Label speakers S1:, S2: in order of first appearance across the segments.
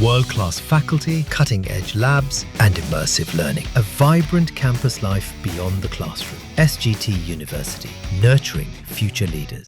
S1: World-class faculty, cutting-edge labs and immersive learning. A vibrant campus life beyond the classroom. SGT University, nurturing future leaders.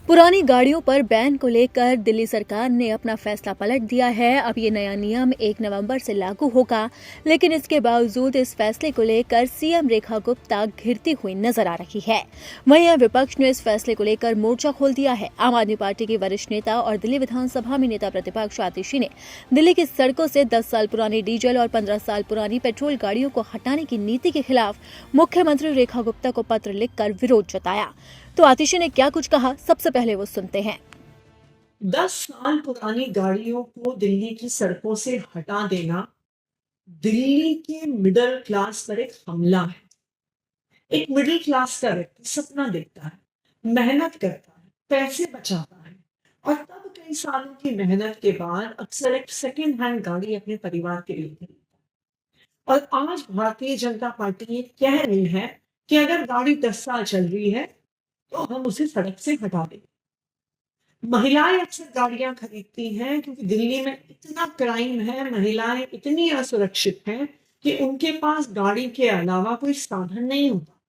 S2: पुरानी गाड़ियों पर ban को लेकर दिल्ली सरकार ने अपना फैसला पलट दिया है। अब ये नया नियम 1 नवंबर से लागू होगा, लेकिन इसके बावजूद इस फैसले को लेकर सीएम रेखा गुप्ता घिरती हुई नजर आ रही है। वहीं विपक्ष ने इस फैसले को लेकर मोर्चा खोल दिया है। आम आदमी पार्टी की वरिष्ठ नेता और दिल्ली विधानसभा में नेता प्रतिपक्ष आतिशी ने दिल्ली की सड़कों से 10 साल पुरानी डीजल और 15 साल पुरानी पेट्रोल गाड़ियों को हटाने की नीति के खिलाफ मुख्यमंत्री रेखा गुप्ता को पत्र लिखकर विरोध जताया। तो आतिशी ने क्या कुछ कहा, सबसे पहले वो सुनते हैं।
S3: 10 साल पुरानी गाड़ियों को दिल्ली की सड़कों से हटा देना दिल्ली के मिडिल क्लास पर एक हमला है। एक मिडिल क्लास का व्यक्ति सपना देखता है, मेहनत करता है, पैसे बचाता है और तब कई सालों की मेहनत के बाद अक्सर एक सेकेंड हैंड गाड़ी अपने परिवार के लिए खरीदता है। और आज भारतीय जनता पार्टी ये कह रही है कि अगर गाड़ी 10 साल चल रही है तो हम उसे सड़क से हटा देंगे। महिलाएं अक्सर गाड़ियां खरीदती हैं क्योंकि दिल्ली में इतना क्राइम है, महिलाएं इतनी असुरक्षित हैं कि उनके पास गाड़ी के अलावा कोई साधन नहीं होता।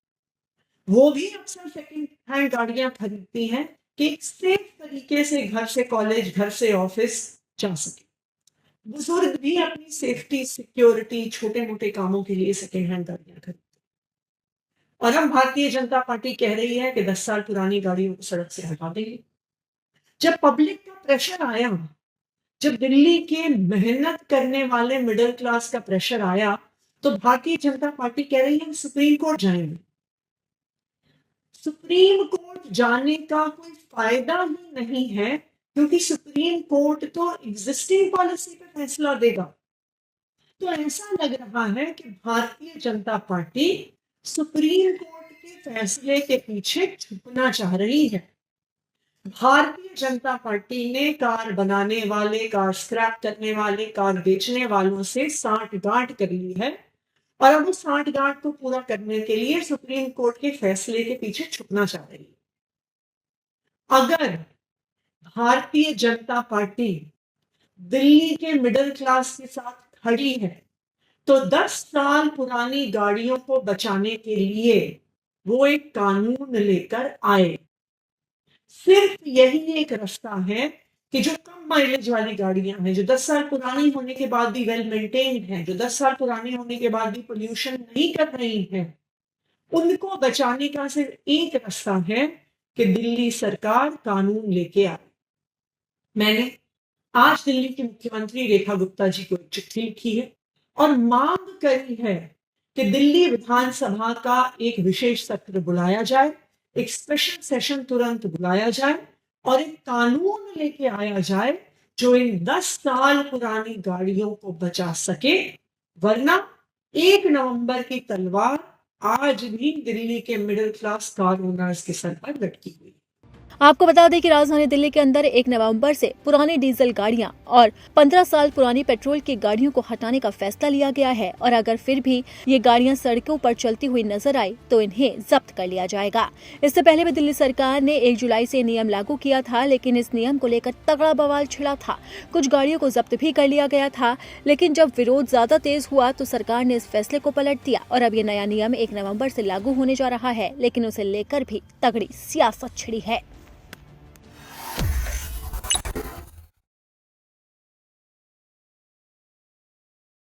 S3: वो भी अक्सर सेकंड हैंड गाड़ियां खरीदती हैं कि सेफ तरीके से घर से कॉलेज, घर से ऑफिस जा सके। बुजुर्ग भी अपनी सेफ्टी, सिक्योरिटी, छोटे मोटे कामों के लिए सेकंड हैंड गाड़ियां खरीदते। और हम भारतीय जनता पार्टी कह रही है कि 10 साल पुरानी गाड़ियों को सड़क से हटा देंगे। जब पब्लिक का प्रेशर आया, जब दिल्ली के मेहनत करने वाले मिडिल क्लास का प्रेशर आया, तो भारतीय जनता पार्टी कह रही है सुप्रीम कोर्ट जाएंगे। सुप्रीम कोर्ट जाने का कोई फायदा ही नहीं है क्योंकि सुप्रीम कोर्ट तो एग्जिस्टिंग पॉलिसी पर फैसला देगा। तो ऐसा लग रहा है कि Bharatiya Janata party supreme court के फैसले के पीछे छुपना चाह रही है। भारतीय जनता पार्टी ने कार बनाने वाले, कार स्क्रैप करने वाले, कार बेचने वालों से सांठगांठ कर ली है और अब उस सांठगांठ को पूरा करने के लिए सुप्रीम कोर्ट के फैसले के पीछे छुपना चाह रही है। अगर भारतीय जनता पार्टी दिल्ली के मिडिल क्लास के साथ खड़ी है तो 10 साल पुरानी गाड़ियों को बचाने के लिए वो एक कानून लेकर आए। सिर्फ यही एक रास्ता है कि जो कम माइलेज वाली गाड़ियां हैं, जो 10 साल पुरानी होने के बाद भी वेल मेंटेन्ड हैं, जो 10 साल पुरानी होने के बाद भी पोल्यूशन नहीं कर रही हैं, उनको बचाने का सिर्फ एक रास्ता है कि दिल्ली सरकार कानून लेके आए। मैंने आज दिल्ली के मुख्यमंत्री रेखा गुप्ता जी को एक चिट्ठी लिखी है और मांग करी है कि दिल्ली विधानसभा का एक विशेष सत्र बुलाया जाए, एक स्पेशल सेशन तुरंत बुलाया जाए और एक कानून लेके आया जाए जो इन 10 साल पुरानी गाड़ियों को बचा सके। वरना 1 नवंबर की तलवार आज भी दिल्ली के मिडिल क्लास कार ओनर्स के सर पर लटकी हुई।
S2: आपको बता दें कि राजधानी दिल्ली के अंदर 1 नवंबर से पुरानी डीजल गाड़ियां और 15 साल पुरानी पेट्रोल की गाड़ियों को हटाने का फैसला लिया गया है और अगर फिर भी ये गाड़ियां सड़कों पर चलती हुई नजर आई तो इन्हें जब्त कर लिया जाएगा। इससे पहले भी दिल्ली सरकार ने 1 जुलाई से नियम लागू किया था, लेकिन इस नियम को लेकर तगड़ा बवाल छिड़ा था। कुछ गाड़ियों को जब्त भी कर लिया गया था, लेकिन जब विरोध ज्यादा तेज हुआ तो सरकार ने इस फैसले को पलट दिया और अब ये नया नियम 1 नवम्बर से लागू होने जा रहा है, लेकिन उसे लेकर भी तगड़ी सियासत छिड़ी है।